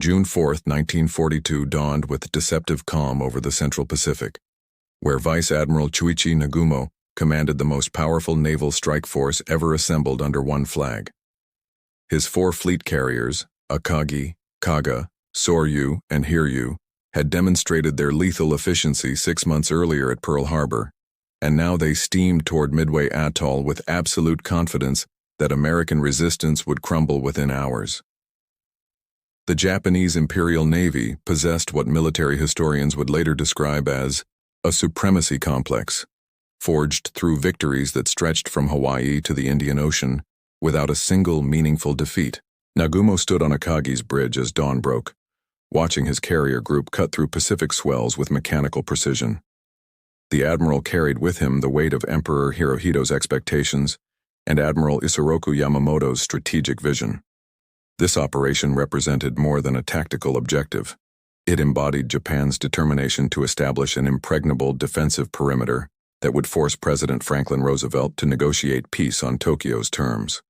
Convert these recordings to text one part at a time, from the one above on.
June 4, 1942 dawned with deceptive calm over the Central Pacific, where Vice Admiral Chuichi Nagumo commanded the most powerful naval strike force ever assembled under one flag. His 4 fleet carriers, Akagi, Kaga, Soryu, and Hiryu, had demonstrated their lethal efficiency 6 months earlier at Pearl Harbor, and now they steamed toward Midway Atoll with absolute confidence that American resistance would crumble within hours. The Japanese Imperial Navy possessed what military historians would later describe as a supremacy complex, forged through victories that stretched from Hawaii to the Indian Ocean without a single meaningful defeat. Nagumo stood on Akagi's bridge as dawn broke, watching his carrier group cut through Pacific swells with mechanical precision. The admiral carried with him the weight of Emperor Hirohito's expectations and Admiral Isoroku Yamamoto's strategic vision. This operation represented more than a tactical objective. It embodied Japan's determination to establish an impregnable defensive perimeter that would force President Franklin Roosevelt to negotiate peace on Tokyo's terms.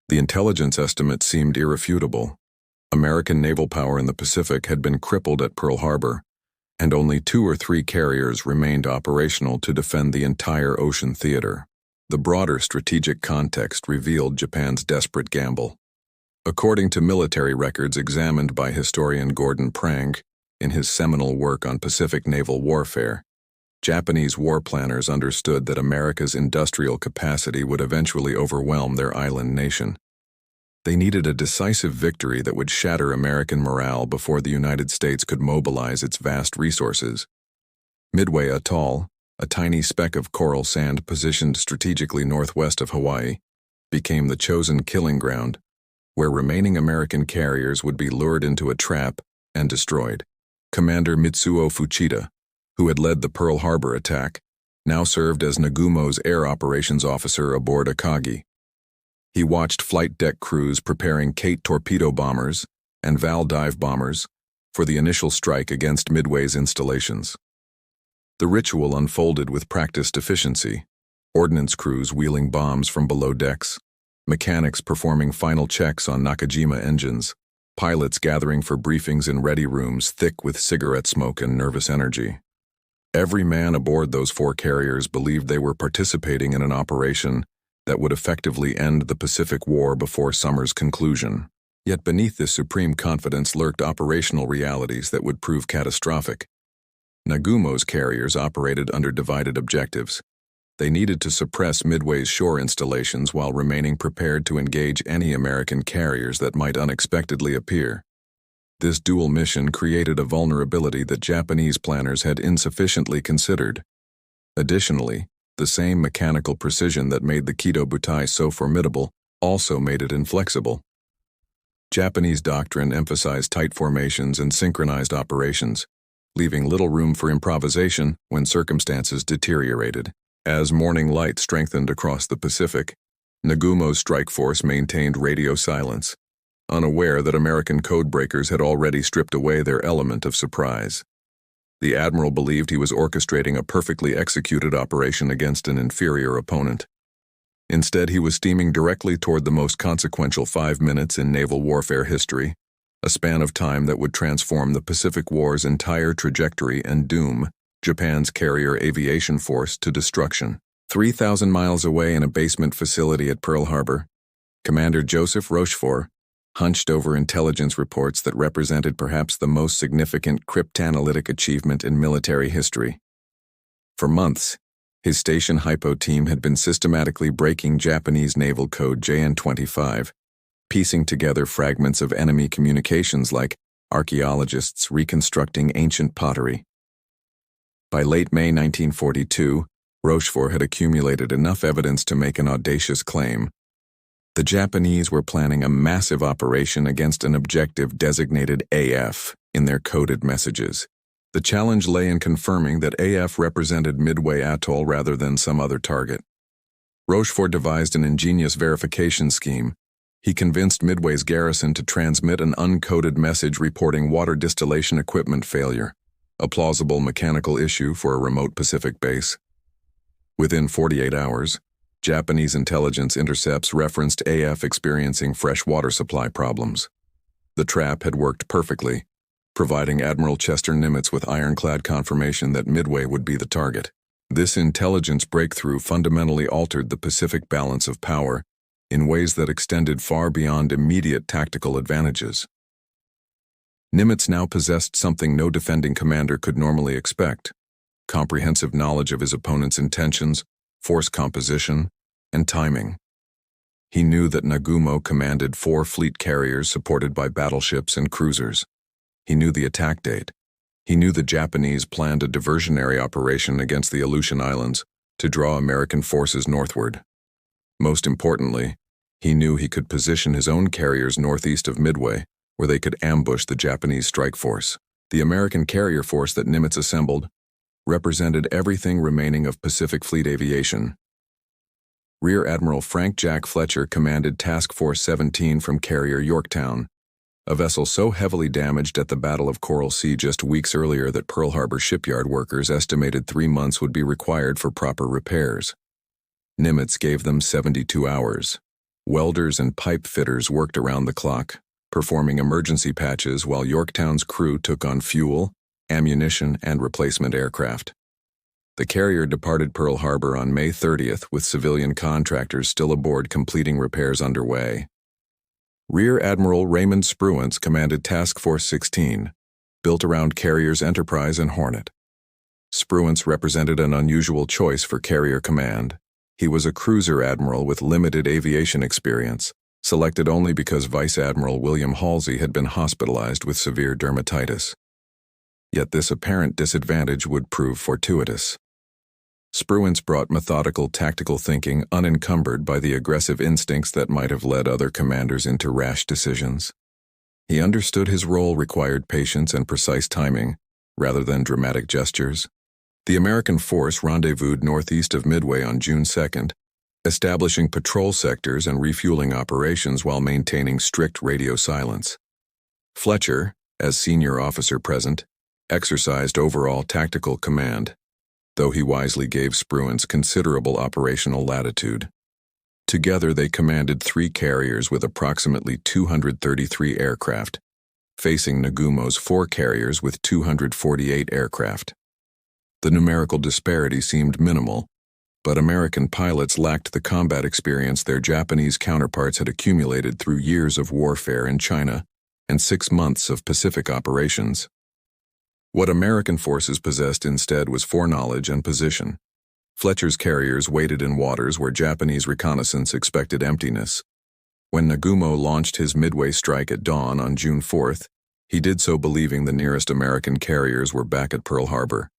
The intelligence estimates seemed irrefutable. American naval power in the Pacific had been crippled at Pearl Harbor, and only 2 or 3 carriers remained operational to defend the entire ocean theater. The broader strategic context revealed Japan's desperate gamble. According to military records examined by historian Gordon Prank in his seminal work on Pacific naval warfare, Japanese war planners understood that America's industrial capacity would eventually overwhelm their island nation. They needed a decisive victory that would shatter American morale before the United States could mobilize its vast resources. Midway Atoll, a tiny speck of coral sand positioned strategically northwest of Hawaii, became the chosen killing ground, where remaining American carriers would be lured into a trap and destroyed. Commander Mitsuo Fuchida, who had led the Pearl Harbor attack, now served as Nagumo's air operations officer aboard Akagi. He watched flight deck crews preparing Kate torpedo bombers and Val dive bombers for the initial strike against Midway's installations. The ritual unfolded with practiced efficiency, ordnance crews wheeling bombs from below decks, mechanics performing final checks on Nakajima engines, pilots gathering for briefings in ready rooms thick with cigarette smoke and nervous energy. Every man aboard those 4 carriers believed they were participating in an operation that would effectively end the Pacific War before summer's conclusion. Yet beneath this supreme confidence lurked operational realities that would prove catastrophic. Nagumo's carriers operated under divided objectives. They needed to suppress Midway's shore installations while remaining prepared to engage any American carriers that might unexpectedly appear. This dual mission created a vulnerability that Japanese planners had insufficiently considered. Additionally, the same mechanical precision that made the Kido Butai so formidable also made it inflexible. Japanese doctrine emphasized tight formations and synchronized operations, leaving little room for improvisation when circumstances deteriorated. As morning light strengthened across the Pacific, Nagumo's strike force maintained radio silence, unaware that American codebreakers had already stripped away their element of surprise. The admiral believed he was orchestrating a perfectly executed operation against an inferior opponent. Instead, he was steaming directly toward the most consequential 5 minutes in naval warfare history, a span of time that would transform the Pacific War's entire trajectory and doom Japan's carrier aviation force to destruction. 3,000 miles away in a basement facility at Pearl Harbor, Commander Joseph Rochefort hunched over intelligence reports that represented perhaps the most significant cryptanalytic achievement in military history. For months, his station hypo team had been systematically breaking Japanese naval code JN-25, piecing together fragments of enemy communications like archaeologists reconstructing ancient pottery. By late May 1942, Rochefort had accumulated enough evidence to make an audacious claim. The Japanese were planning a massive operation against an objective designated AF in their coded messages. The challenge lay in confirming that AF represented Midway Atoll rather than some other target. Rochefort devised an ingenious verification scheme. He convinced Midway's garrison to transmit an uncoded message reporting water distillation equipment failure, a plausible mechanical issue for a remote Pacific base. Within 48 hours, Japanese intelligence intercepts referenced AF experiencing fresh water supply problems. The trap had worked perfectly, providing Admiral Chester Nimitz with ironclad confirmation that Midway would be the target. This intelligence breakthrough fundamentally altered the Pacific balance of power in ways that extended far beyond immediate tactical advantages. Nimitz now possessed something no defending commander could normally expect: comprehensive knowledge of his opponent's intentions, force composition, and timing. He knew that Nagumo commanded 4 fleet carriers supported by battleships and cruisers. He knew the attack date. He knew the Japanese planned a diversionary operation against the Aleutian Islands to draw American forces northward. Most importantly, he knew he could position his own carriers northeast of Midway, where they could ambush the Japanese strike force. The American carrier force that Nimitz assembled represented everything remaining of Pacific Fleet aviation. Rear Admiral Frank Jack Fletcher commanded Task Force 17 from carrier Yorktown, a vessel so heavily damaged at the Battle of Coral Sea just weeks earlier that Pearl Harbor shipyard workers estimated 3 months would be required for proper repairs. Nimitz gave them 72 hours. Welders and pipe fitters worked around the clock, performing emergency patches while Yorktown's crew took on fuel, ammunition, and replacement aircraft. The carrier departed Pearl Harbor on May 30th with civilian contractors still aboard completing repairs underway. Rear Admiral Raymond Spruance commanded Task Force 16, built around carriers Enterprise and Hornet. Spruance represented an unusual choice for carrier command. He was a cruiser admiral with limited aviation experience, selected only because Vice Admiral William Halsey had been hospitalized with severe dermatitis. Yet this apparent disadvantage would prove fortuitous. Spruance brought methodical tactical thinking unencumbered by the aggressive instincts that might have led other commanders into rash decisions. He understood his role required patience and precise timing, rather than dramatic gestures. The American force rendezvoused northeast of Midway on June 2nd, establishing patrol sectors and refueling operations while maintaining strict radio silence. Fletcher, as senior officer present, exercised overall tactical command, though he wisely gave Spruance considerable operational latitude. Together they commanded 3 carriers with approximately 233 aircraft, facing Nagumo's 4 carriers with 248 aircraft. The numerical disparity seemed minimal, but American pilots lacked the combat experience their Japanese counterparts had accumulated through years of warfare in China and 6 months of Pacific operations. What American forces possessed instead was foreknowledge and position. Fletcher's carriers waited in waters where Japanese reconnaissance expected emptiness. When Nagumo launched his Midway strike at dawn on June 4th, he did so believing the nearest American carriers were back at Pearl Harbor.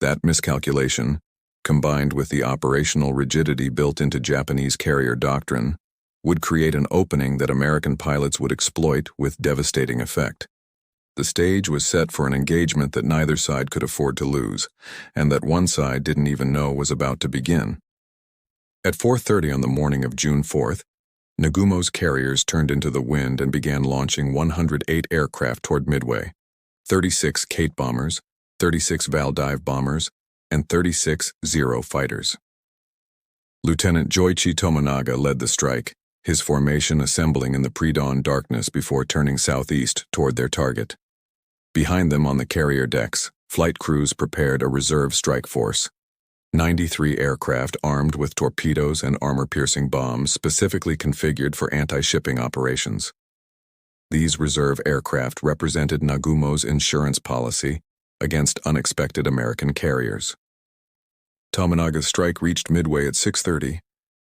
That miscalculation, combined with the operational rigidity built into Japanese carrier doctrine, would create an opening that American pilots would exploit with devastating effect. The stage was set for an engagement that neither side could afford to lose, and that one side didn't even know was about to begin. At 4:30 on the morning of June 4th, Nagumo's carriers turned into the wind and began launching 108 aircraft toward Midway: 36 Kate bombers, 36 Valdive bombers, and 36 Zero fighters. Lieutenant Joichi Tominaga led the strike, his formation assembling in the pre-dawn darkness before turning southeast toward their target. Behind them on the carrier decks, flight crews prepared a reserve strike force: 93 aircraft armed with torpedoes and armor-piercing bombs specifically configured for anti-shipping operations. These reserve aircraft represented Nagumo's insurance policy against unexpected American carriers. Tominaga's strike reached Midway at 6:30,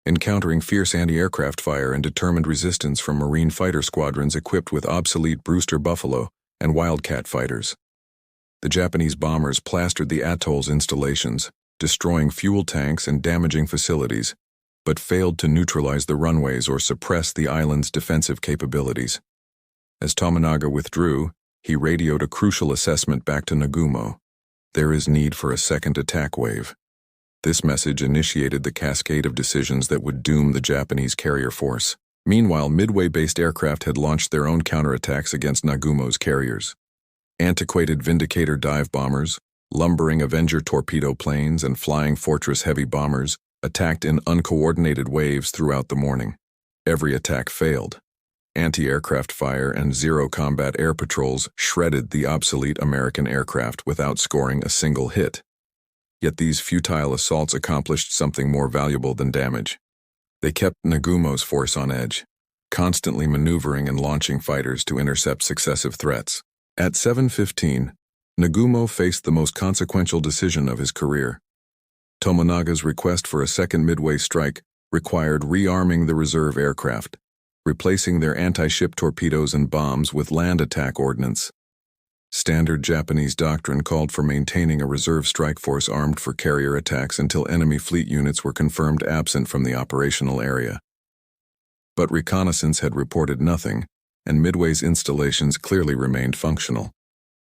encountering fierce anti-aircraft fire and determined resistance from Marine fighter squadrons equipped with obsolete Brewster Buffalo and Wildcat fighters. The Japanese bombers plastered the atoll's installations, destroying fuel tanks and damaging facilities, but failed to neutralize the runways or suppress the island's defensive capabilities. As Tominaga withdrew, he radioed a crucial assessment back to Nagumo: there is need for a second attack wave. This message initiated the cascade of decisions that would doom the Japanese carrier force. Meanwhile, Midway-based aircraft had launched their own counterattacks against Nagumo's carriers. Antiquated Vindicator dive bombers, lumbering Avenger torpedo planes, and flying Fortress heavy bombers attacked in uncoordinated waves throughout the morning. Every attack failed. Anti-aircraft fire and zero combat air patrols shredded the obsolete American aircraft without scoring a single hit. Yet these futile assaults accomplished something more valuable than damage. They kept Nagumo's force on edge, constantly maneuvering and launching fighters to intercept successive threats. At 7:15, Nagumo faced the most consequential decision of his career. Tomonaga's request for a second Midway strike required rearming the reserve aircraft, replacing their anti-ship torpedoes and bombs with land attack ordnance. Standard Japanese doctrine called for maintaining a reserve strike force armed for carrier attacks until enemy fleet units were confirmed absent from the operational area. But reconnaissance had reported nothing, and Midway's installations clearly remained functional.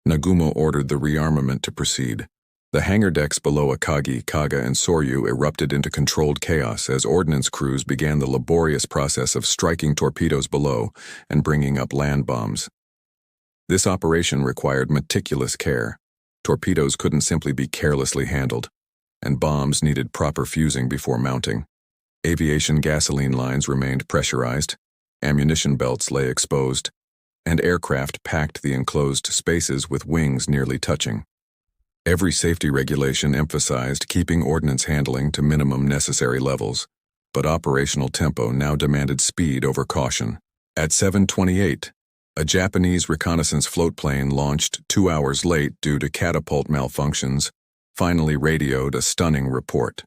Nagumo ordered the rearmament to proceed. The hangar decks below Akagi, Kaga, and Soryu erupted into controlled chaos as ordnance crews began the laborious process of striking torpedoes below and bringing up land bombs. This operation required meticulous care. Torpedoes couldn't simply be carelessly handled, and bombs needed proper fusing before mounting. Aviation gasoline lines remained pressurized, ammunition belts lay exposed, and aircraft packed the enclosed spaces with wings nearly touching. Every safety regulation emphasized keeping ordnance handling to minimum necessary levels, but operational tempo now demanded speed over caution. At 7:28, a Japanese reconnaissance floatplane launched 2 hours late due to catapult malfunctions finally radioed a stunning report.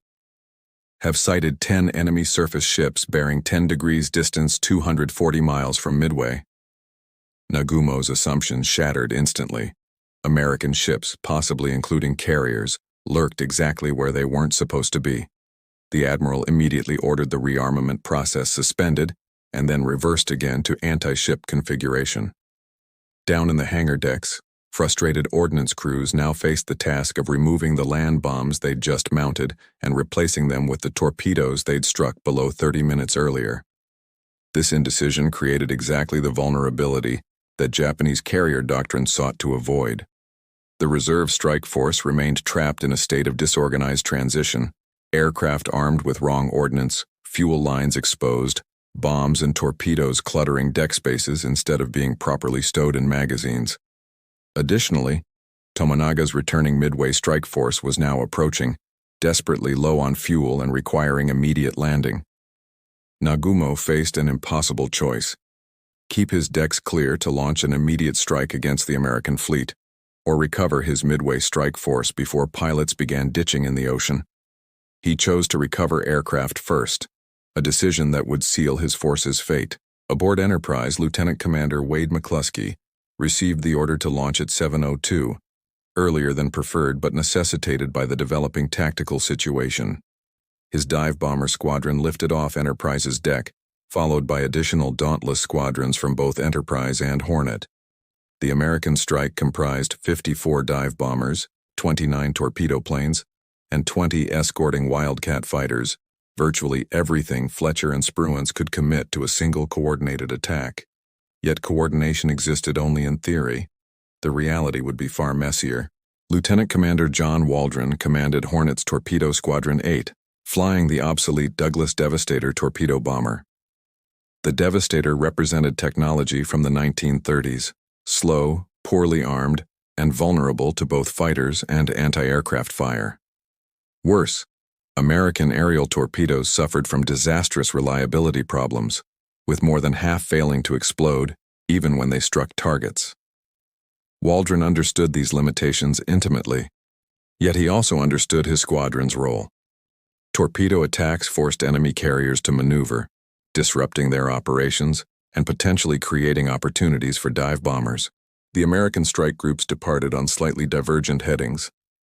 Have sighted 10 enemy surface ships bearing 10 degrees distance 240 miles from Midway. Nagumo's assumptions shattered instantly. American ships, possibly including carriers, lurked exactly where they weren't supposed to be. The admiral immediately ordered the rearmament process suspended and then reversed again to anti-ship configuration. Down in the hangar decks, frustrated ordnance crews now faced the task of removing the land bombs they'd just mounted and replacing them with the torpedoes they'd struck below 30 minutes earlier. This indecision created exactly the vulnerability that Japanese carrier doctrine sought to avoid. The reserve strike force remained trapped in a state of disorganized transition, aircraft armed with wrong ordnance, fuel lines exposed, bombs and torpedoes cluttering deck spaces instead of being properly stowed in magazines. Additionally, Tomonaga's returning Midway strike force was now approaching, desperately low on fuel and requiring immediate landing. Nagumo faced an impossible choice: keep his decks clear to launch an immediate strike against the American fleet, or recover his Midway strike force before pilots began ditching in the ocean. He chose to recover aircraft first, a decision that would seal his force's fate. Aboard Enterprise, Lieutenant Commander Wade McCluskey received the order to launch at 7:02, earlier than preferred but necessitated by the developing tactical situation. His dive bomber squadron lifted off Enterprise's deck, followed by additional Dauntless squadrons from both Enterprise and Hornet. The American strike comprised 54 dive bombers, 29 torpedo planes, and 20 escorting Wildcat fighters, virtually everything Fletcher and Spruance could commit to a single coordinated attack. Yet coordination existed only in theory. The reality would be far messier. Lieutenant Commander John Waldron commanded Hornet's Torpedo Squadron 8, flying the obsolete Douglas Devastator torpedo bomber. The Devastator represented technology from the 1930s, slow, poorly armed, and vulnerable to both fighters and anti-aircraft fire. Worse, American aerial torpedoes suffered from disastrous reliability problems, with more than half failing to explode, even when they struck targets. Waldron understood these limitations intimately, yet he also understood his squadron's role. Torpedo attacks forced enemy carriers to maneuver, disrupting their operations and potentially creating opportunities for dive bombers. The American strike groups departed on slightly divergent headings,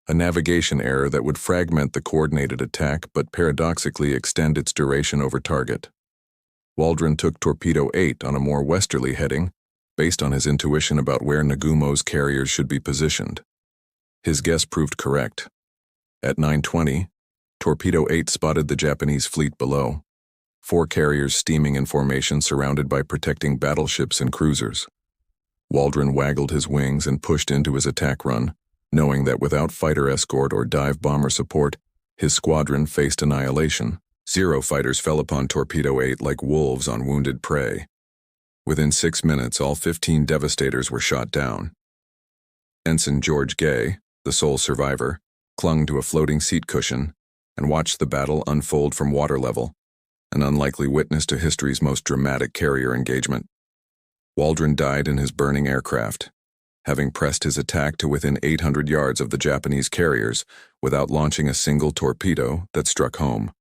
a navigation error that would fragment the coordinated attack but paradoxically extend its duration over target. Waldron took Torpedo 8 on a more westerly heading, based on his intuition about where Nagumo's carriers should be positioned. His guess proved correct. At 9:20, Torpedo 8 spotted the Japanese fleet below, 4 carriers steaming in formation surrounded by protecting battleships and cruisers. Waldron waggled his wings and pushed into his attack run, knowing that without fighter escort or dive bomber support, his squadron faced annihilation. 0 fighters fell upon Torpedo 8 like wolves on wounded prey. Within 6 minutes, all 15 devastators were shot down. Ensign George Gay, the sole survivor, clung to a floating seat cushion and watched the battle unfold from water level, an unlikely witness to history's most dramatic carrier engagement. Waldron died in his burning aircraft, having pressed his attack to within 800 yards of the Japanese carriers without launching a single torpedo that struck home.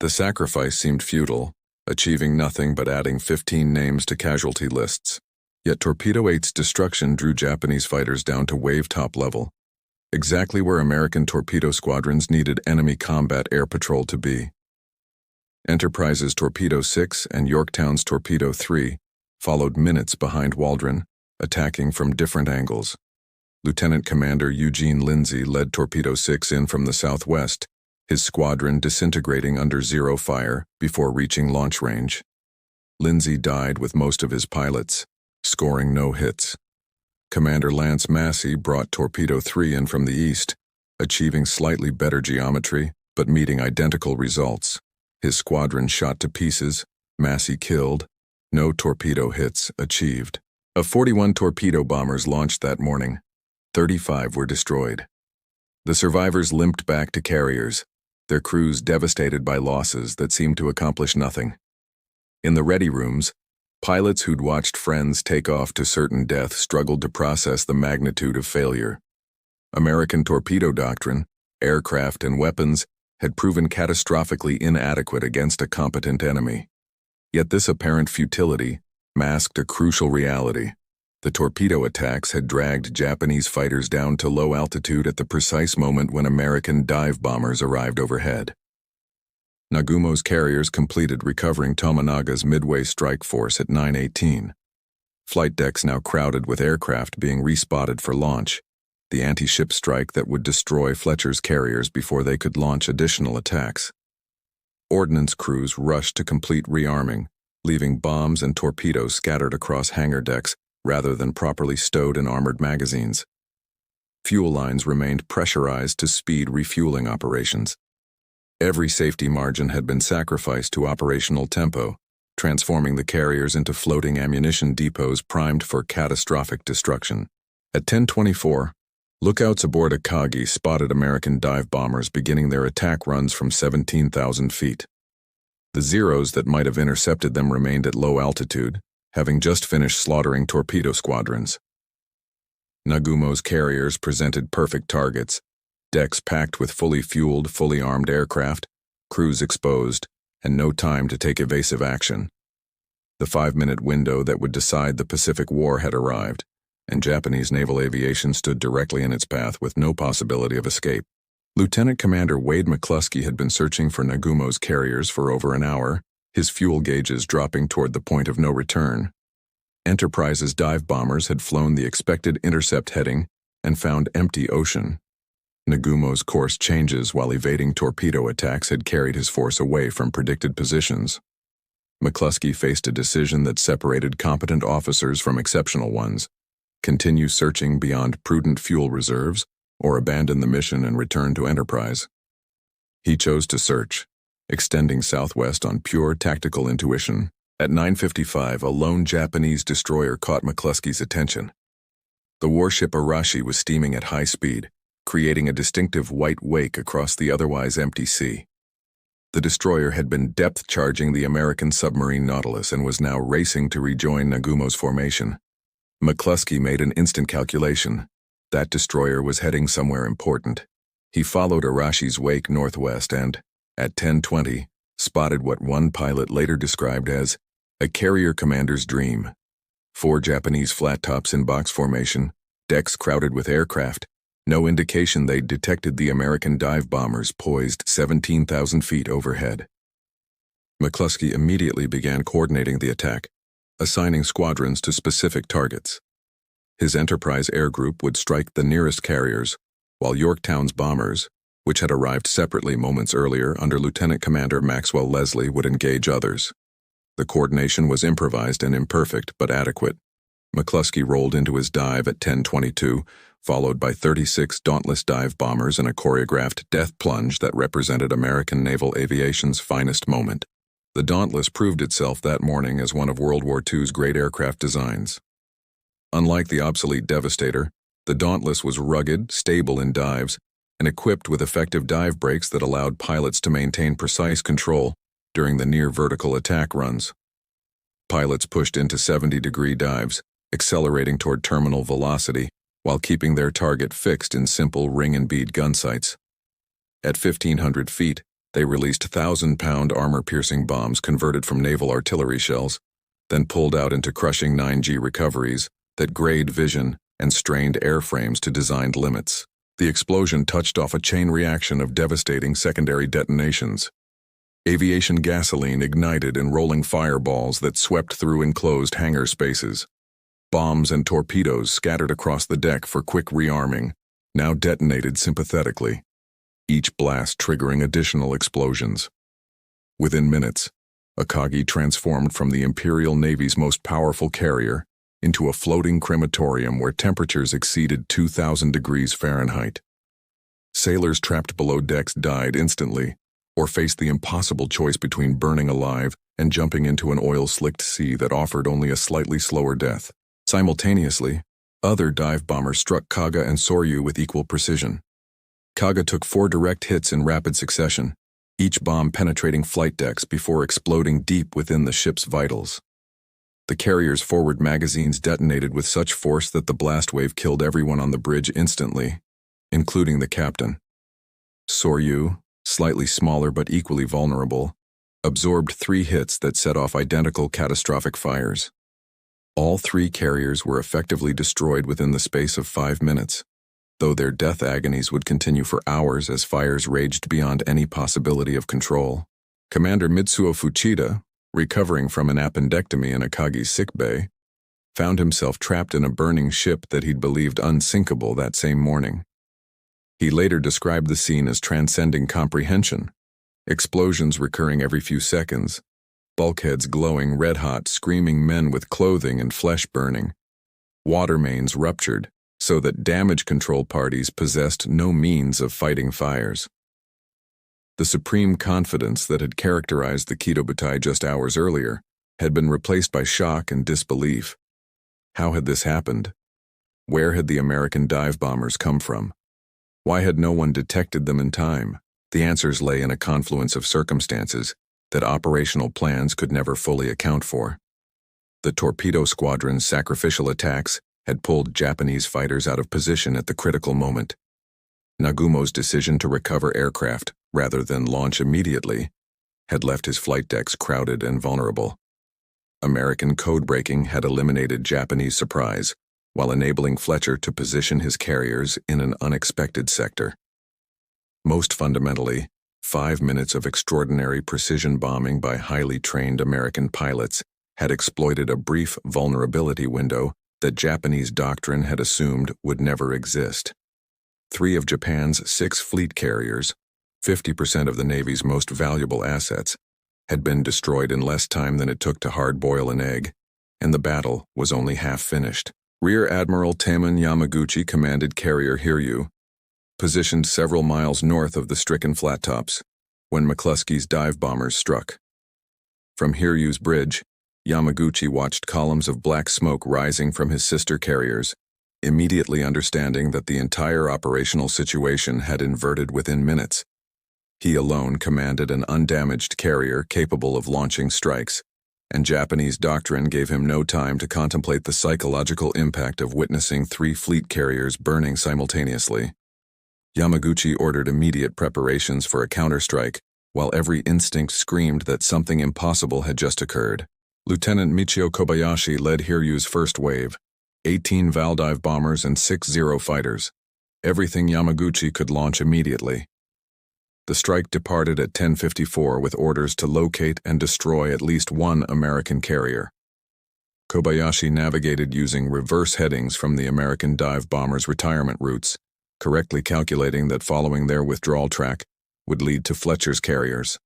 The sacrifice seemed futile, achieving nothing but adding 15 names to casualty lists. Yet Torpedo 8's destruction drew Japanese fighters down to wave-top level, exactly where American torpedo squadrons needed enemy combat air patrol to be. Enterprise's Torpedo 6 and Yorktown's Torpedo 3 followed minutes behind Waldron, attacking from different angles. Lieutenant Commander Eugene Lindsay led Torpedo 6 in from the southwest, his squadron disintegrating under zero fire before reaching launch range. Lindsay died with most of his pilots, scoring no hits. Commander Lance Massey brought Torpedo 3 in from the east, achieving slightly better geometry, but meeting identical results. His squadron shot to pieces, Massey killed, no torpedo hits achieved. Of 41 torpedo bombers launched that morning, 35 were destroyed. The survivors limped back to carriers, their crews devastated by losses that seemed to accomplish nothing. In the ready rooms, pilots who'd watched friends take off to certain death struggled to process the magnitude of failure. American torpedo doctrine, aircraft and weapons had proven catastrophically inadequate against a competent enemy. Yet this apparent futility masked a crucial reality. The torpedo attacks had dragged Japanese fighters down to low altitude at the precise moment when American dive bombers arrived overhead. Nagumo's carriers completed recovering Tomonaga's Midway strike force at 9:18. Flight decks now crowded with aircraft being respotted for launch, the anti-ship strike that would destroy Fletcher's carriers before they could launch additional attacks. Ordnance crews rushed to complete rearming, leaving bombs and torpedoes scattered across hangar decks rather than properly stowed in armored magazines. Fuel lines remained pressurized to speed refueling operations. Every safety margin had been sacrificed to operational tempo, transforming the carriers into floating ammunition depots primed for catastrophic destruction. At 10:24, lookouts aboard Akagi spotted American dive bombers beginning their attack runs from 17,000 feet. The Zeros that might have intercepted them remained at low altitude, having just finished slaughtering torpedo squadrons. Nagumo's carriers presented perfect targets, decks packed with fully fueled, fully armed aircraft, crews exposed, and no time to take evasive action. The 5-minute window that would decide the Pacific War had arrived, and Japanese naval aviation stood directly in its path with no possibility of escape. Lieutenant Commander Wade McCluskey had been searching for Nagumo's carriers for over an hour, his fuel gauges dropping toward the point of no return. Enterprise's dive bombers had flown the expected intercept heading and found empty ocean. Nagumo's course changes while evading torpedo attacks had carried his force away from predicted positions. McCluskey faced a decision that separated competent officers from exceptional ones: continue searching beyond prudent fuel reserves, or abandon the mission and return to Enterprise. He chose to search, extending southwest on pure tactical intuition. At 9:55, a lone Japanese destroyer caught McCluskey's attention. The warship Arashi was steaming at high speed, creating a distinctive white wake across the otherwise empty sea. The destroyer had been depth-charging the American submarine Nautilus and was now racing to rejoin Nagumo's formation. McCluskey made an instant calculation. That destroyer was heading somewhere important. He followed Arashi's wake northwest and, at 10:20, spotted what one pilot later described as a carrier commander's dream. 4 Japanese flat tops in box formation, decks crowded with aircraft, no indication they'd detected the American dive bombers poised 17,000 feet overhead. McCluskey immediately began coordinating the attack, assigning squadrons to specific targets. His Enterprise air group would strike the nearest carriers, while Yorktown's bombers, which had arrived separately moments earlier under Lieutenant Commander Maxwell Leslie, would engage others. The coordination was improvised and imperfect, but adequate. McCluskey rolled into his dive at 10:22, followed by 36 Dauntless dive bombers and a choreographed death plunge that represented American naval aviation's finest moment. The Dauntless proved itself that morning as one of World War II's great aircraft designs. Unlike the obsolete Devastator, the Dauntless was rugged, stable in dives, and equipped with effective dive brakes that allowed pilots to maintain precise control during the near-vertical attack runs. Pilots pushed into 70-degree dives, accelerating toward terminal velocity while keeping their target fixed in simple ring and bead gun sights. At 1,500 feet, they released 1,000-pound armor-piercing bombs converted from naval artillery shells, then pulled out into crushing 9G recoveries that grayed vision and strained airframes to designed limits. The explosion touched off a chain reaction of devastating secondary detonations. Aviation gasoline ignited in rolling fireballs that swept through enclosed hangar spaces. Bombs and torpedoes scattered across the deck for quick rearming, now detonated sympathetically, each blast triggering additional explosions. Within minutes, Akagi transformed from the Imperial Navy's most powerful carrier into a floating crematorium where temperatures exceeded 2,000 degrees Fahrenheit. Sailors trapped below decks died instantly, or faced the impossible choice between burning alive and jumping into an oil-slicked sea that offered only a slightly slower death. Simultaneously, other dive bombers struck Kaga and Soryu with equal precision. Kaga took 4 direct hits in rapid succession, each bomb penetrating flight decks before exploding deep within the ship's vitals. The carrier's forward magazines detonated with such force that the blast wave killed everyone on the bridge instantly, including the captain. Soryu, slightly smaller but equally vulnerable, absorbed 3 hits that set off identical catastrophic fires. All 3 carriers were effectively destroyed within the space of 5 minutes, though their death agonies would continue for hours as fires raged beyond any possibility of control. Commander Mitsuo Fuchida, recovering from an appendectomy in Akagi's sickbay, found himself trapped in a burning ship that he'd believed unsinkable that same morning. He later described the scene as transcending comprehension, explosions recurring every few seconds, bulkheads glowing red-hot, screaming men with clothing and flesh burning, water mains ruptured so that damage control parties possessed no means of fighting fires. The supreme confidence that had characterized the Kido Butai just hours earlier had been replaced by shock and disbelief. How had this happened? Where had the American dive bombers come from? Why had no one detected them in time? The answers lay in a confluence of circumstances that operational plans could never fully account for. The torpedo squadron's sacrificial attacks had pulled Japanese fighters out of position at the critical moment. Nagumo's decision to recover aircraft rather than launch immediately had left his flight decks crowded and vulnerable. American code-breaking had eliminated Japanese surprise, while enabling Fletcher to position his carriers in an unexpected sector. Most fundamentally, 5 minutes of extraordinary precision bombing by highly trained American pilots had exploited a brief vulnerability window that Japanese doctrine had assumed would never exist. 3 of Japan's 6 fleet carriers, 50% of the Navy's most valuable assets, had been destroyed in less time than it took to hard-boil an egg, and the battle was only half finished. Rear Admiral Taman Yamaguchi commanded carrier Hiryu, positioned several miles north of the stricken flat tops, when McCluskey's dive bombers struck. From Hiryu's bridge, Yamaguchi watched columns of black smoke rising from his sister carriers, immediately understanding that the entire operational situation had inverted within minutes. He alone commanded an undamaged carrier capable of launching strikes, and Japanese doctrine gave him no time to contemplate the psychological impact of witnessing 3 fleet carriers burning simultaneously. Yamaguchi ordered immediate preparations for a counterstrike, while every instinct screamed that something impossible had just occurred. Lieutenant Michio Kobayashi led Hiryu's first wave, 18 Valdive bombers and 6 Zero fighters, everything Yamaguchi could launch immediately. The strike departed at 10:54 with orders to locate and destroy at least 1 American carrier. Kobayashi navigated using reverse headings from the American dive bombers' retirement routes, correctly calculating that following their withdrawal track would lead to Fletcher's carriers.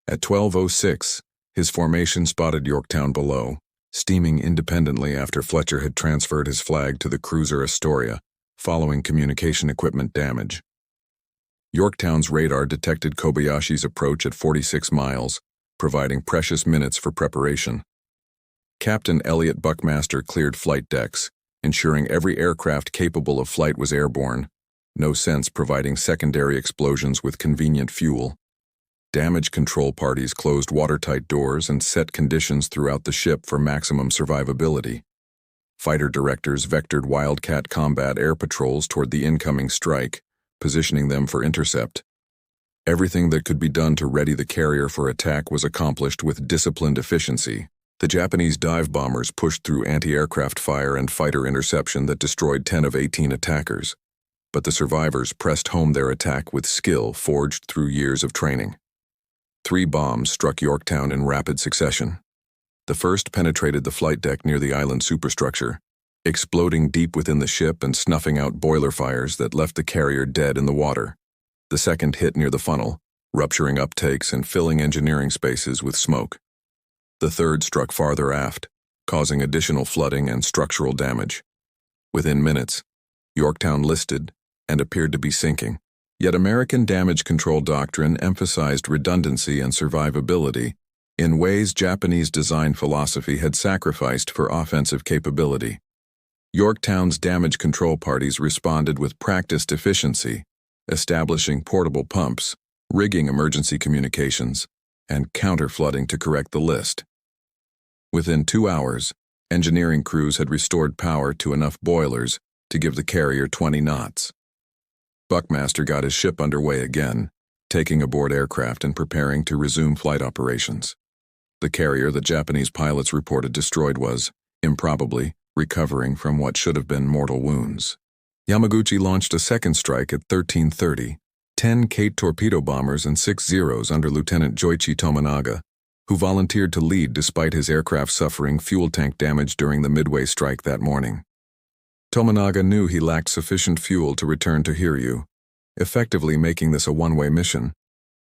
At 12:06, his formation spotted Yorktown below, steaming independently after Fletcher had transferred his flag to the cruiser Astoria, following communication equipment damage. Yorktown's radar detected Kobayashi's approach at 46 miles, providing precious minutes for preparation. Captain Elliot Buckmaster cleared flight decks, ensuring every aircraft capable of flight was airborne, no sense providing secondary explosions with convenient fuel. Damage control parties closed watertight doors and set conditions throughout the ship for maximum survivability. Fighter directors vectored Wildcat combat air patrols toward the incoming strike, positioning them for intercept. Everything that could be done to ready the carrier for attack was accomplished with disciplined efficiency. The Japanese dive bombers pushed through anti-aircraft fire and fighter interception that destroyed 10 of 18 attackers. But the survivors pressed home their attack with skill forged through years of training. 3 bombs struck Yorktown in rapid succession. The first penetrated the flight deck near the island superstructure, exploding deep within the ship and snuffing out boiler fires that left the carrier dead in the water. The second hit near the funnel, rupturing uptakes and filling engineering spaces with smoke. The third struck farther aft, causing additional flooding and structural damage. Within minutes, Yorktown listed and appeared to be sinking. Yet American damage control doctrine emphasized redundancy and survivability in ways Japanese design philosophy had sacrificed for offensive capability. Yorktown's damage control parties responded with practiced efficiency, establishing portable pumps, rigging emergency communications, and counter-flooding to correct the list. Within 2 hours, engineering crews had restored power to enough boilers to give the carrier 20 knots. Buckmaster got his ship underway again, taking aboard aircraft and preparing to resume flight operations. The carrier the Japanese pilots reported destroyed was, improbably, recovering from what should have been mortal wounds. Yamaguchi launched a second strike at 13:30, 10 Kate torpedo bombers and 6 Zeros under Lieutenant Joichi Tominaga, who volunteered to lead despite his aircraft suffering fuel tank damage during the Midway strike that morning. Tominaga knew he lacked sufficient fuel to return to Hiryu, effectively making this a one-way mission,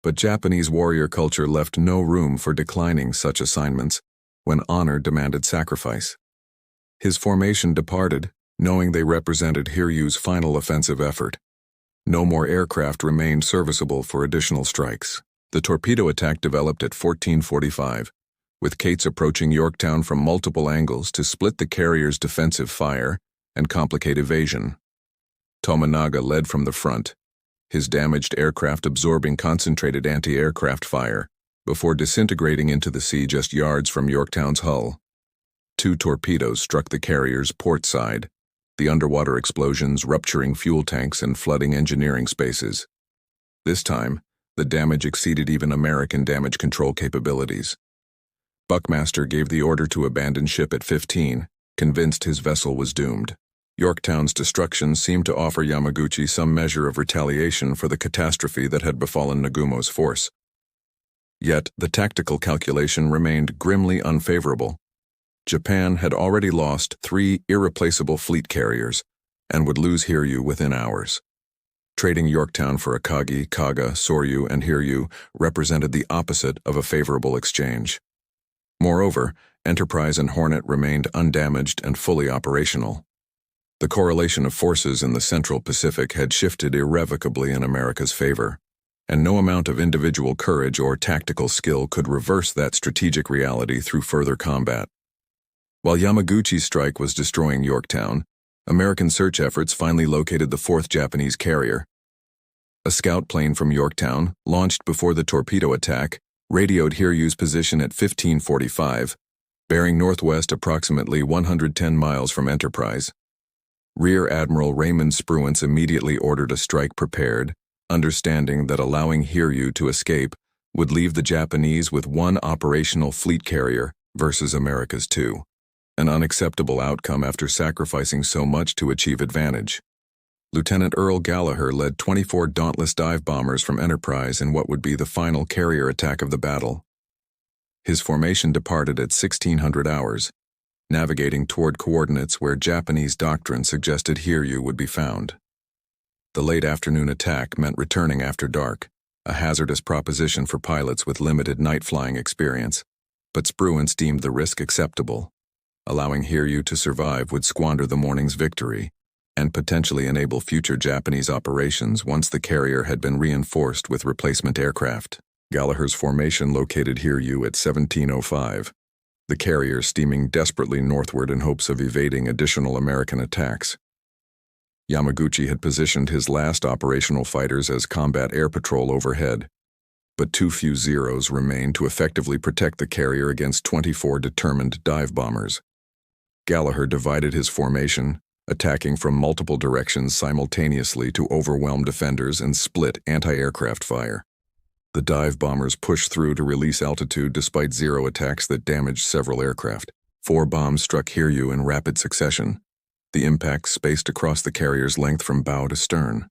but Japanese warrior culture left no room for declining such assignments when honor demanded sacrifice. His formation departed, knowing they represented Hiryu's final offensive effort. No more aircraft remained serviceable for additional strikes. The torpedo attack developed at 14:45, with Kates approaching Yorktown from multiple angles to split the carrier's defensive fire and complicate evasion. Tominaga led from the front, his damaged aircraft absorbing concentrated anti-aircraft fire before disintegrating into the sea just yards from Yorktown's hull. 2 torpedoes struck the carrier's port side, the underwater explosions rupturing fuel tanks and flooding engineering spaces. This time, the damage exceeded even American damage control capabilities. Buckmaster gave the order to abandon ship at 15, convinced his vessel was doomed. Yorktown's destruction seemed to offer Yamaguchi some measure of retaliation for the catastrophe that had befallen Nagumo's force. Yet, the tactical calculation remained grimly unfavorable. Japan had already lost 3 irreplaceable fleet carriers and would lose Hiryu within hours. Trading Yorktown for Akagi, Kaga, Soryu, and Hiryu represented the opposite of a favorable exchange. Moreover, Enterprise and Hornet remained undamaged and fully operational. The correlation of forces in the Central Pacific had shifted irrevocably in America's favor, and no amount of individual courage or tactical skill could reverse that strategic reality through further combat. While Yamaguchi's strike was destroying Yorktown, American search efforts finally located the 4th Japanese carrier. A scout plane from Yorktown, launched before the torpedo attack, radioed Hiryu's position at 15:45, bearing northwest approximately 110 miles from Enterprise. Rear Admiral Raymond Spruance immediately ordered a strike prepared, understanding that allowing Hiryu to escape would leave the Japanese with 1 operational fleet carrier versus America's 2. An unacceptable outcome after sacrificing so much to achieve advantage. Lieutenant Earl Gallagher led 24 Dauntless dive bombers from Enterprise in what would be the final carrier attack of the battle. His formation departed at 1600 hours, navigating toward coordinates where Japanese doctrine suggested Hiryu would be found. The late afternoon attack meant returning after dark, a hazardous proposition for pilots with limited night flying experience, but Spruance deemed the risk acceptable. Allowing Hiryu to survive would squander the morning's victory and potentially enable future Japanese operations once the carrier had been reinforced with replacement aircraft. Gallagher's formation located Hiryu at 1705, the carrier steaming desperately northward in hopes of evading additional American attacks. Yamaguchi had positioned his last operational fighters as combat air patrol overhead, but too few Zeros remained to effectively protect the carrier against 24 determined dive bombers. Gallagher divided his formation, attacking from multiple directions simultaneously to overwhelm defenders and split anti-aircraft fire. The dive bombers pushed through to release altitude despite Zero attacks that damaged several aircraft. 4 bombs struck Hiryu in rapid succession, the impacts spaced across the carrier's length from bow to stern.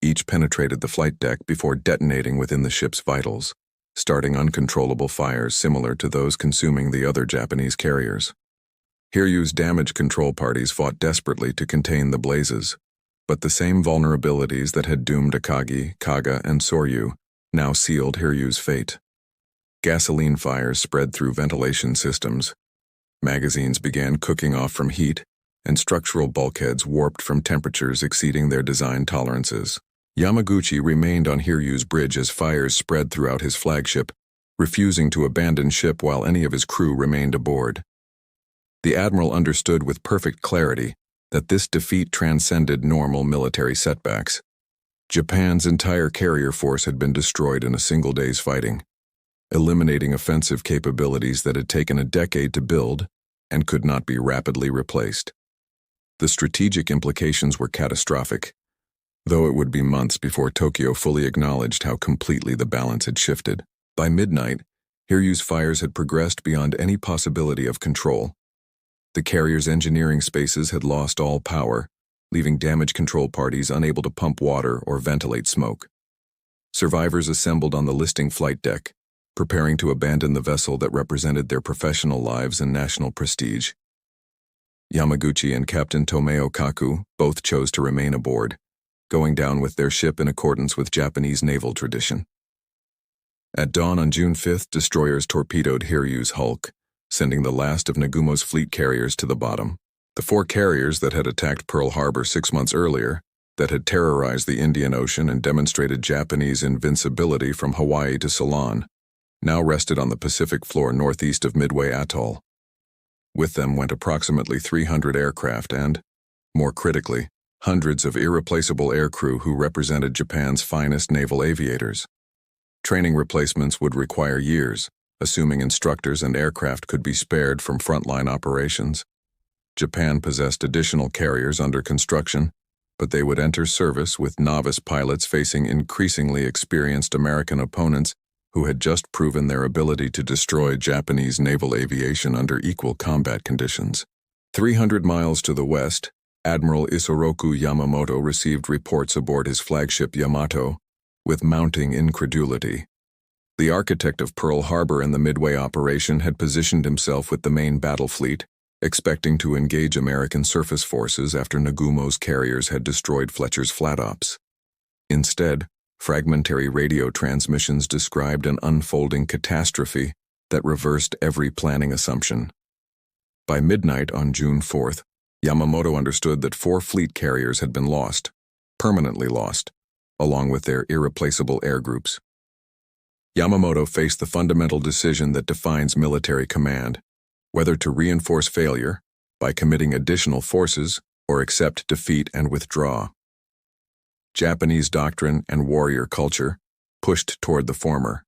Each penetrated the flight deck before detonating within the ship's vitals, starting uncontrollable fires similar to those consuming the other Japanese carriers. Hiryu's damage control parties fought desperately to contain the blazes, but the same vulnerabilities that had doomed Akagi, Kaga, and Soryu now sealed Hiryu's fate. Gasoline fires spread through ventilation systems. Magazines began cooking off from heat, and structural bulkheads warped from temperatures exceeding their design tolerances. Yamaguchi remained on Hiryu's bridge as fires spread throughout his flagship, refusing to abandon ship while any of his crew remained aboard. The admiral understood with perfect clarity that this defeat transcended normal military setbacks. Japan's entire carrier force had been destroyed in a single day's fighting, eliminating offensive capabilities that had taken a decade to build and could not be rapidly replaced. The strategic implications were catastrophic, though it would be months before Tokyo fully acknowledged how completely the balance had shifted. By midnight, Hiryu's fires had progressed beyond any possibility of control. The carrier's engineering spaces had lost all power, leaving damage control parties unable to pump water or ventilate smoke. Survivors assembled on the listing flight deck, preparing to abandon the vessel that represented their professional lives and national prestige. Yamaguchi and Captain Tomeo Kaku both chose to remain aboard, going down with their ship in accordance with Japanese naval tradition. At dawn on June 5th, destroyers torpedoed Hiryu's hulk, sending the last of Nagumo's fleet carriers to the bottom. The 4 carriers that had attacked Pearl Harbor 6 months earlier, that had terrorized the Indian Ocean and demonstrated Japanese invincibility from Hawaii to Ceylon, now rested on the Pacific floor northeast of Midway Atoll. With them went approximately 300 aircraft and, more critically, hundreds of irreplaceable aircrew who represented Japan's finest naval aviators. Training replacements would require years, assuming instructors and aircraft could be spared from frontline operations. Japan possessed additional carriers under construction, but they would enter service with novice pilots facing increasingly experienced American opponents who had just proven their ability to destroy Japanese naval aviation under equal combat conditions. 300 miles to the west, Admiral Isoroku Yamamoto received reports aboard his flagship Yamato with mounting incredulity. The architect of Pearl Harbor and the Midway operation had positioned himself with the main battle fleet, expecting to engage American surface forces after Nagumo's carriers had destroyed Fletcher's flatops. Instead, fragmentary radio transmissions described an unfolding catastrophe that reversed every planning assumption. By midnight on June 4th, Yamamoto understood that 4 fleet carriers had been lost, permanently lost, along with their irreplaceable air groups. Yamamoto faced the fundamental decision that defines military command, whether to reinforce failure by committing additional forces or accept defeat and withdraw. Japanese doctrine and warrior culture pushed toward the former.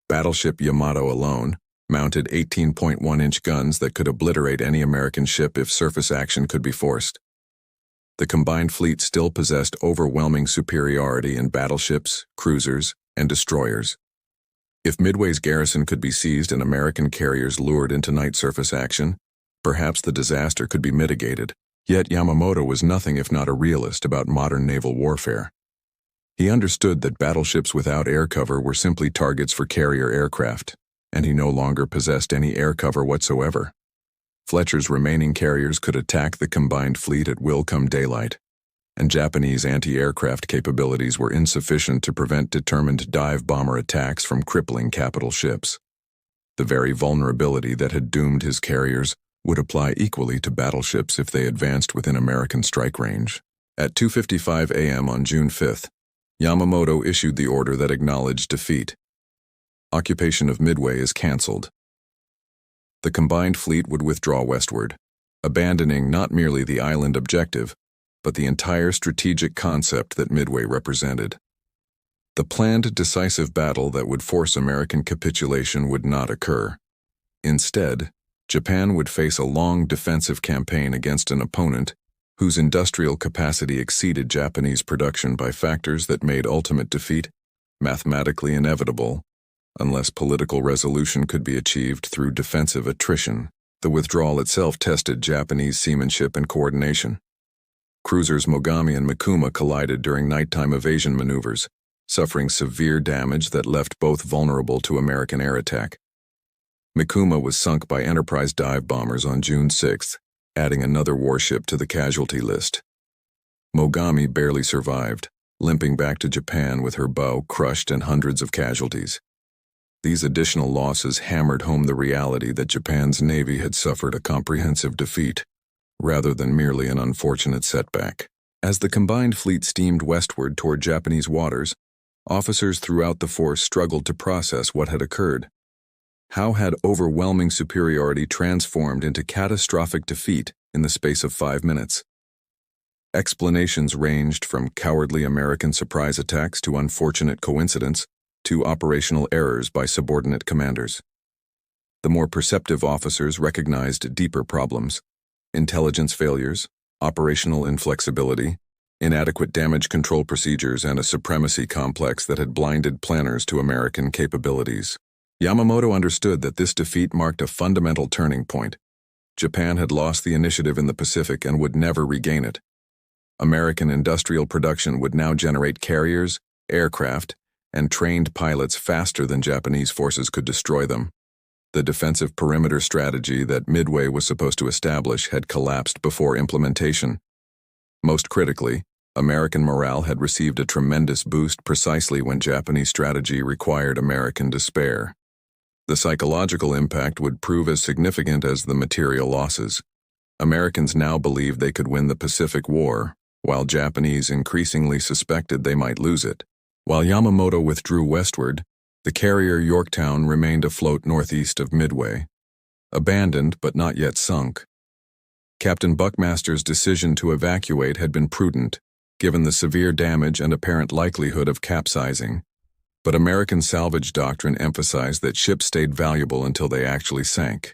Battleship Yamato alone mounted 18.1-inch guns that could obliterate any American ship if surface action could be forced. The combined fleet still possessed overwhelming superiority in battleships, cruisers, and destroyers. If Midway's garrison could be seized and American carriers lured into night surface action, perhaps the disaster could be mitigated. Yet Yamamoto was nothing if not a realist about modern naval warfare. He understood that battleships without air cover were simply targets for carrier aircraft, and he no longer possessed any air cover whatsoever. Fletcher's remaining carriers could attack the combined fleet at will come daylight, and Japanese anti-aircraft capabilities were insufficient to prevent determined dive bomber attacks from crippling capital ships. The very vulnerability that had doomed his carriers would apply equally to battleships if they advanced within American strike range. At 2:55 a.m. on June 5th, Yamamoto issued the order that acknowledged defeat. Occupation of Midway is cancelled. The combined fleet would withdraw westward, abandoning not merely the island objective, but the entire strategic concept that Midway represented. The planned decisive battle that would force American capitulation would not occur. Instead, Japan would face a long defensive campaign against an opponent whose industrial capacity exceeded Japanese production by factors that made ultimate defeat mathematically inevitable, unless political resolution could be achieved through defensive attrition. The withdrawal itself tested Japanese seamanship and coordination. Cruisers Mogami and Mikuma collided during nighttime evasion maneuvers, suffering severe damage that left both vulnerable to American air attack. Mikuma was sunk by Enterprise dive bombers on June 6, adding another warship to the casualty list. Mogami barely survived, limping back to Japan with her bow crushed and hundreds of casualties. These additional losses hammered home the reality that Japan's Navy had suffered a comprehensive defeat, rather than merely an unfortunate setback. As the combined fleet steamed westward toward Japanese waters, officers throughout the force struggled to process what had occurred. How had overwhelming superiority transformed into catastrophic defeat in the space of 5 minutes? Explanations ranged from cowardly American surprise attacks to unfortunate coincidence to operational errors by subordinate commanders. The more perceptive officers recognized deeper problems: intelligence failures, operational inflexibility, inadequate damage control procedures, and a supremacy complex that had blinded planners to American capabilities. Yamamoto understood that this defeat marked a fundamental turning point. Japan had lost the initiative in the Pacific and would never regain it. American industrial production would now generate carriers, aircraft, and trained pilots faster than Japanese forces could destroy them. The defensive perimeter strategy that Midway was supposed to establish had collapsed before implementation. Most critically, American morale had received a tremendous boost precisely when Japanese strategy required American despair. The psychological impact would prove as significant as the material losses. Americans now believed they could win the Pacific War, while Japanese increasingly suspected they might lose it. While Yamamoto withdrew westward, the carrier Yorktown remained afloat northeast of Midway, abandoned but not yet sunk. Captain Buckmaster's decision to evacuate had been prudent, given the severe damage and apparent likelihood of capsizing, but American salvage doctrine emphasized that ships stayed valuable until they actually sank.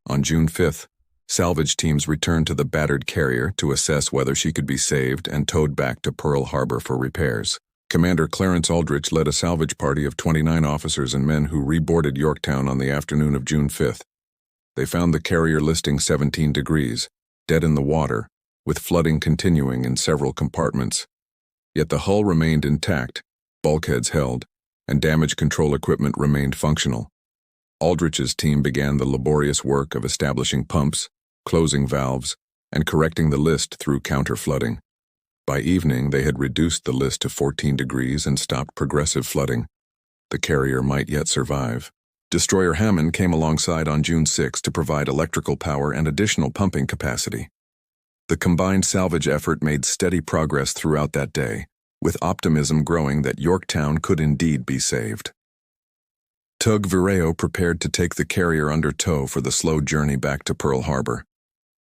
On June 5th, salvage teams returned to the battered carrier to assess whether she could be saved and towed back to Pearl Harbor for repairs. Commander Clarence Aldrich led a salvage party of 29 officers and men who reboarded Yorktown on the afternoon of June 5th. They found the carrier listing 17 degrees, dead in the water, with flooding continuing in several compartments. Yet the hull remained intact, bulkheads held, and damage control equipment remained functional. Aldrich's team began the laborious work of establishing pumps, closing valves, and correcting the list through counter-flooding. By evening, they had reduced the list to 14 degrees and stopped progressive flooding. The carrier might yet survive. Destroyer Hammond came alongside on June 6 to provide electrical power and additional pumping capacity. The combined salvage effort made steady progress throughout that day, with optimism growing that Yorktown could indeed be saved. Tug Vireo prepared to take the carrier under tow for the slow journey back to Pearl Harbor.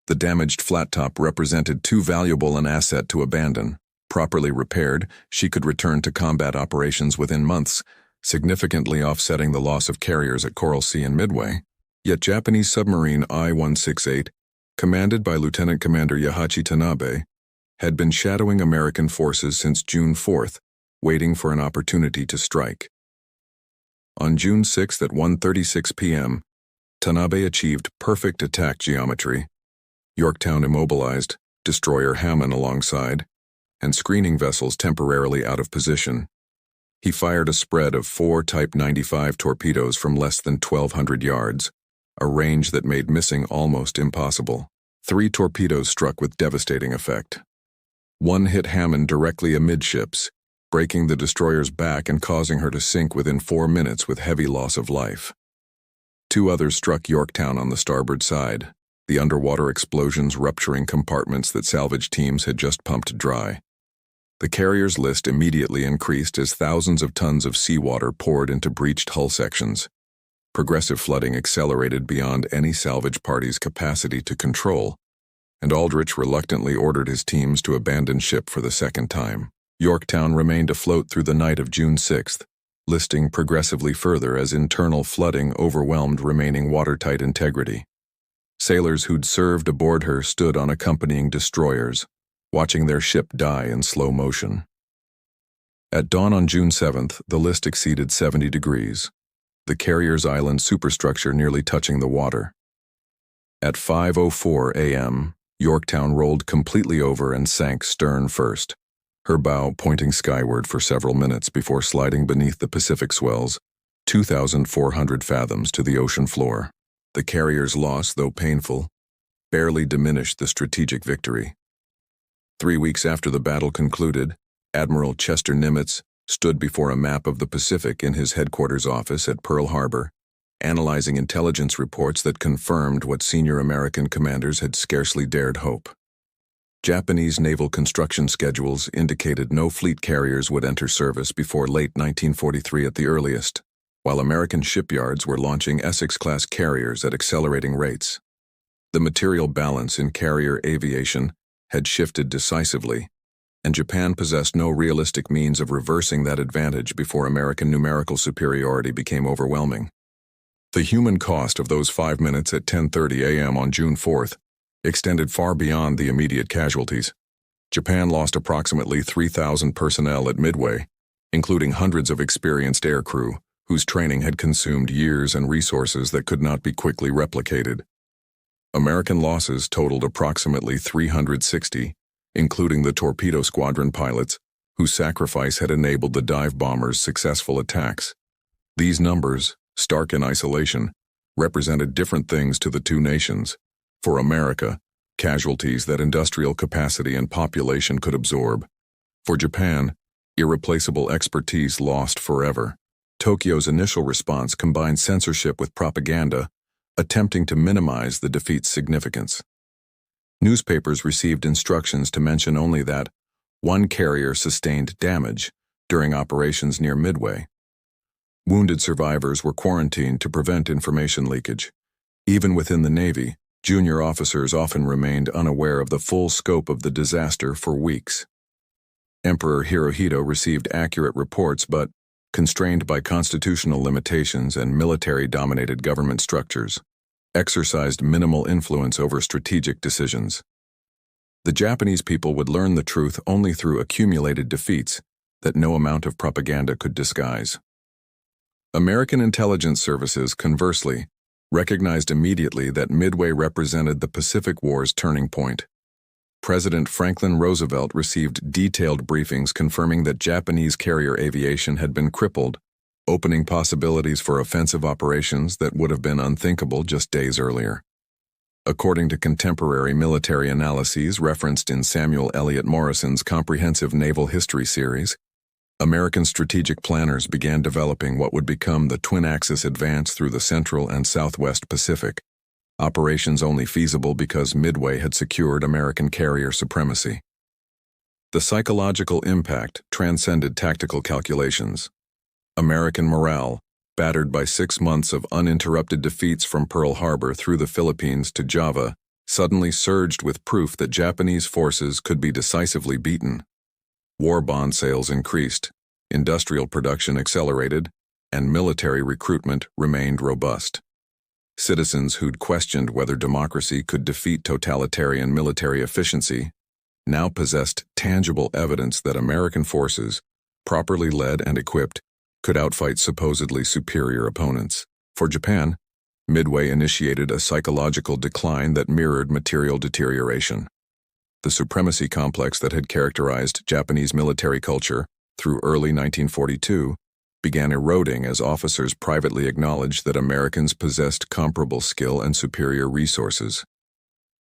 The damaged flat top represented too valuable an asset to abandon. Properly repaired, she could return to combat operations within months, significantly offsetting the loss of carriers at Coral Sea and Midway. Yet Japanese submarine I-168, commanded by Lieutenant Commander Yahachi Tanabe, had been shadowing American forces since June 4th, waiting for an opportunity to strike. On June 6th at 1:36 p.m., Tanabe achieved perfect attack geometry. Yorktown immobilized, destroyer Hammond alongside, and screening vessels temporarily out of position. He fired a spread of 4 Type 95 torpedoes from less than 1,200 yards, a range that made missing almost impossible. 3 torpedoes struck with devastating effect. One hit Hammond directly amidships, breaking the destroyer's back and causing her to sink within 4 minutes with heavy loss of life. 2 others struck Yorktown on the starboard side, the underwater explosions rupturing compartments that salvage teams had just pumped dry. The carrier's list immediately increased as thousands of tons of seawater poured into breached hull sections. Progressive flooding accelerated beyond any salvage party's capacity to control, and Aldrich reluctantly ordered his teams to abandon ship for the second time. Yorktown remained afloat through the night of June 6th, listing progressively further as internal flooding overwhelmed remaining watertight integrity. Sailors who'd served aboard her stood on accompanying destroyers, watching their ship die in slow motion. At dawn on June 7th, the list exceeded 70 degrees, the carrier's island superstructure nearly touching the water. At 5:04 a.m., Yorktown rolled completely over and sank stern first, her bow pointing skyward for several minutes before sliding beneath the Pacific swells, 2,400 fathoms to the ocean floor. The carrier's loss, though painful, barely diminished the strategic victory. 3 weeks after the battle concluded, Admiral Chester Nimitz stood before a map of the Pacific in his headquarters office at Pearl Harbor, analyzing intelligence reports that confirmed what senior American commanders had scarcely dared hope. Japanese naval construction schedules indicated no fleet carriers would enter service before late 1943 at the earliest, while American shipyards were launching Essex-class carriers at accelerating rates. The material balance in carrier aviation had shifted decisively, and Japan possessed no realistic means of reversing that advantage before American numerical superiority became overwhelming. The human cost of those 5 minutes at 10:30 a.m. on June 4th extended far beyond the immediate casualties. Japan lost approximately 3,000 personnel at Midway, including hundreds of experienced aircrew whose training had consumed years and resources that could not be quickly replicated. American losses totaled approximately 360, including the torpedo squadron pilots, whose sacrifice had enabled the dive bombers' successful attacks. These numbers, stark in isolation, represented different things to the two nations. For America, casualties that industrial capacity and population could absorb. For Japan, irreplaceable expertise lost forever. Tokyo's initial response combined censorship with propaganda, attempting to minimize the defeat's significance. Newspapers received instructions to mention only that one carrier sustained damage during operations near Midway. Wounded survivors were quarantined to prevent information leakage. Even within the Navy, junior officers often remained unaware of the full scope of the disaster for weeks. Emperor Hirohito received accurate reports but, constrained by constitutional limitations and military-dominated government structures, exercised minimal influence over strategic decisions. The Japanese people would learn the truth only through accumulated defeats that no amount of propaganda could disguise. American intelligence services, conversely, recognized immediately that Midway represented the Pacific War's turning point. President Franklin Roosevelt received detailed briefings confirming that Japanese carrier aviation had been crippled, opening possibilities for offensive operations that would have been unthinkable just days earlier. According to contemporary military analyses referenced in Samuel Eliot Morrison's comprehensive naval history series, American strategic planners began developing what would become the twin-axis advance through the Central and Southwest Pacific, operations only feasible because Midway had secured American carrier supremacy. The psychological impact transcended tactical calculations. American morale, battered by 6 months of uninterrupted defeats from Pearl Harbor through the Philippines to Java, suddenly surged with proof that Japanese forces could be decisively beaten. War bond sales increased, industrial production accelerated, and military recruitment remained robust. Citizens who'd questioned whether democracy could defeat totalitarian military efficiency now possessed tangible evidence that American forces, properly led and equipped, could outfight supposedly superior opponents. For Japan, Midway initiated a psychological decline that mirrored material deterioration. The supremacy complex that had characterized Japanese military culture through early 1942 began eroding as officers privately acknowledged that Americans possessed comparable skill and superior resources.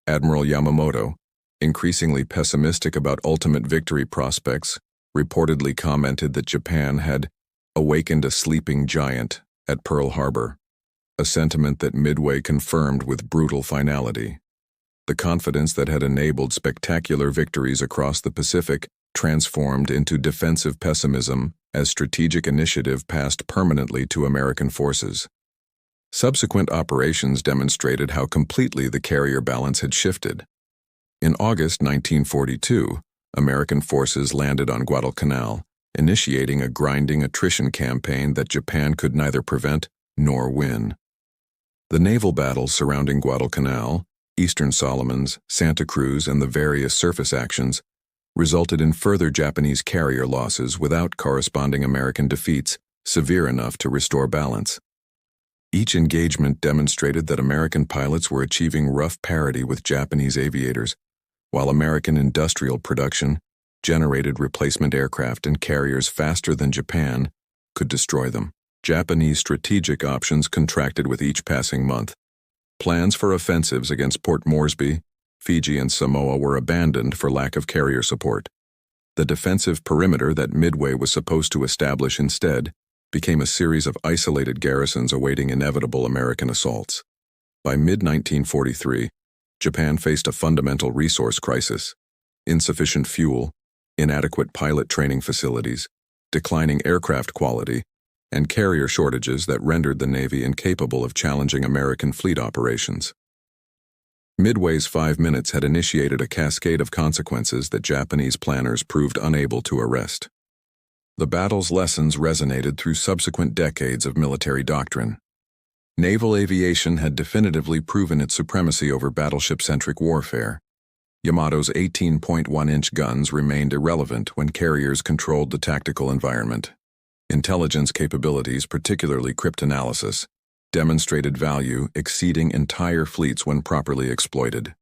Admiral Yamamoto, increasingly pessimistic about ultimate victory prospects, reportedly commented that Japan had awakened a sleeping giant at Pearl Harbor, a sentiment that Midway confirmed with brutal finality. The confidence that had enabled spectacular victories across the Pacific transformed into defensive pessimism as strategic initiative passed permanently to American forces. Subsequent operations demonstrated how completely the carrier balance had shifted. In August 1942, American forces landed on Guadalcanal, initiating a grinding attrition campaign that Japan could neither prevent nor win. The naval battles surrounding Guadalcanal, Eastern Solomons, Santa Cruz, and the various surface actions resulted in further Japanese carrier losses without corresponding American defeats severe enough to restore balance. Each engagement demonstrated that American pilots were achieving rough parity with Japanese aviators, while American industrial production generated replacement aircraft and carriers faster than Japan could destroy them. Japanese strategic options contracted with each passing month. Plans for offensives against Port Moresby, Fiji, and Samoa were abandoned for lack of carrier support. The defensive perimeter that Midway was supposed to establish instead became a series of isolated garrisons awaiting inevitable American assaults. By mid-1943, Japan faced a fundamental resource crisis: insufficient fuel, inadequate pilot training facilities, declining aircraft quality, and carrier shortages that rendered the Navy incapable of challenging American fleet operations. Midway's 5 minutes had initiated a cascade of consequences that Japanese planners proved unable to arrest. The battle's lessons resonated through subsequent decades of military doctrine. Naval aviation had definitively proven its supremacy over battleship-centric warfare. Yamato's 18.1-inch guns remained irrelevant when carriers controlled the tactical environment. Intelligence capabilities, particularly cryptanalysis, demonstrated value exceeding entire fleets when properly exploited.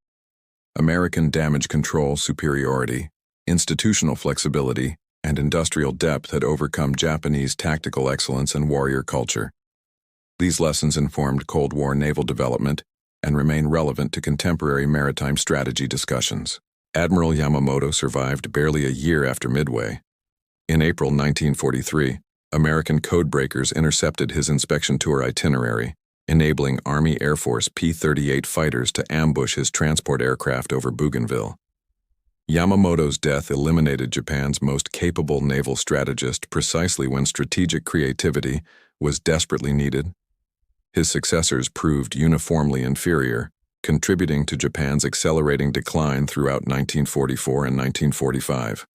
American damage control superiority, institutional flexibility, and industrial depth had overcome Japanese tactical excellence and warrior culture. These lessons informed Cold War naval development and remain relevant to contemporary maritime strategy discussions. Admiral Yamamoto survived barely a year after Midway. In April 1943, American codebreakers intercepted his inspection tour itinerary, enabling Army Air Force P-38 fighters to ambush his transport aircraft over Bougainville. Yamamoto's death eliminated Japan's most capable naval strategist precisely when strategic creativity was desperately needed. His successors proved uniformly inferior, contributing to Japan's accelerating decline throughout 1944 and 1945.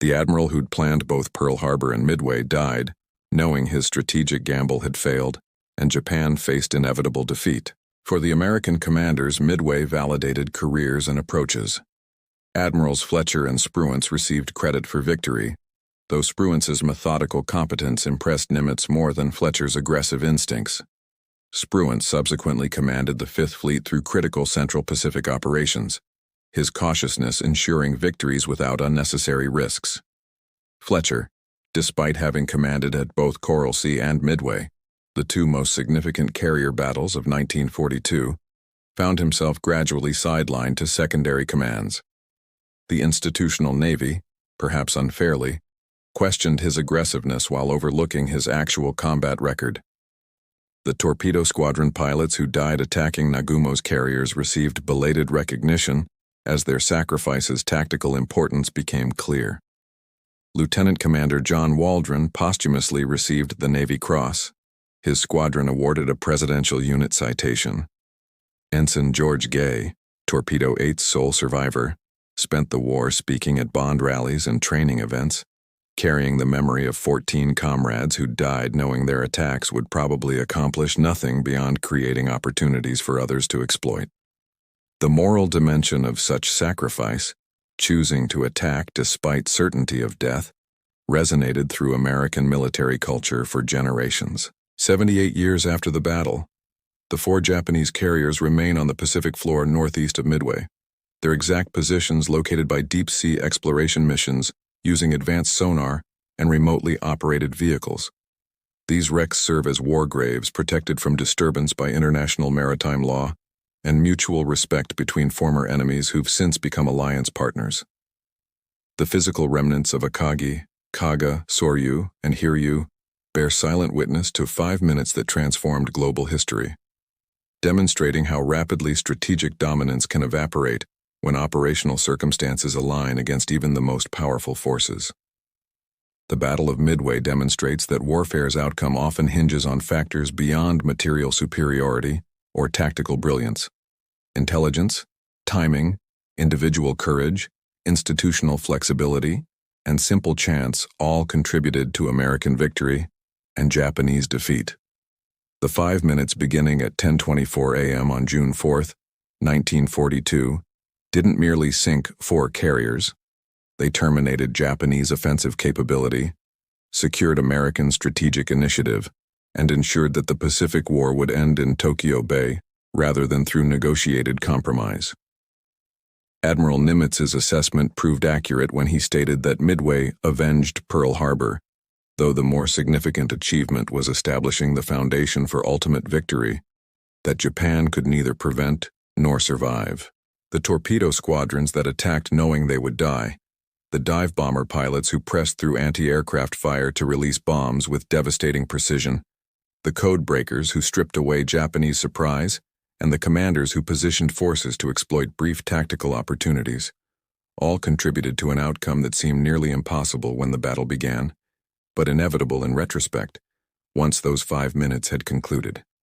The admiral who'd planned both Pearl Harbor and Midway died, knowing his strategic gamble had failed, and Japan faced inevitable defeat. For the American commanders, Midway validated careers and approaches. Admirals Fletcher and Spruance received credit for victory, though Spruance's methodical competence impressed Nimitz more than Fletcher's aggressive instincts. Spruance subsequently commanded the Fifth Fleet through critical Central Pacific operations, his cautiousness ensuring victories without unnecessary risks. Fletcher, despite having commanded at both Coral Sea and Midway, the two most significant carrier battles of 1942, found himself gradually sidelined to secondary commands. The institutional Navy, perhaps unfairly, questioned his aggressiveness while overlooking his actual combat record. The torpedo squadron pilots who died attacking Nagumo's carriers received belated recognition as their sacrifices' tactical importance became clear. Lieutenant Commander John Waldron posthumously received the Navy Cross. His squadron awarded a Presidential Unit Citation. Ensign George Gay, Torpedo 8's sole survivor, spent the war speaking at bond rallies and training events, carrying the memory of 14 comrades who died knowing their attacks would probably accomplish nothing beyond creating opportunities for others to exploit. The moral dimension of such sacrifice, choosing to attack despite certainty of death, resonated through American military culture for generations. 78 years after the battle, the 4 Japanese carriers remain on the Pacific floor northeast of Midway, their exact positions located by deep-sea exploration missions using advanced sonar and remotely operated vehicles. These wrecks serve as war graves protected from disturbance by international maritime law and mutual respect between former enemies who've since become alliance partners. The physical remnants of Akagi, Kaga, Soryu, and Hiryu bear silent witness to 5 minutes that transformed global history, demonstrating how rapidly strategic dominance can evaporate when operational circumstances align against even the most powerful forces. The Battle of Midway demonstrates that warfare's outcome often hinges on factors beyond material superiority or tactical brilliance. Intelligence, timing, individual courage, institutional flexibility, and simple chance all contributed to American victory and Japanese defeat. The 5 minutes beginning at 10:24 a.m. on June 4, 1942, didn't merely sink 4 carriers. They terminated Japanese offensive capability, secured American strategic initiative, and ensured that the Pacific War would end in Tokyo Bay rather than through negotiated compromise. Admiral Nimitz's assessment proved accurate when he stated that Midway avenged Pearl Harbor, though the more significant achievement was establishing the foundation for ultimate victory that Japan could neither prevent nor survive. The torpedo squadrons that attacked knowing they would die, the dive bomber pilots who pressed through anti-aircraft fire to release bombs with devastating precision, the code breakers who stripped away Japanese surprise, and the commanders who positioned forces to exploit brief tactical opportunities, all contributed to an outcome that seemed nearly impossible when the battle began, but inevitable in retrospect, once those 5 minutes had concluded.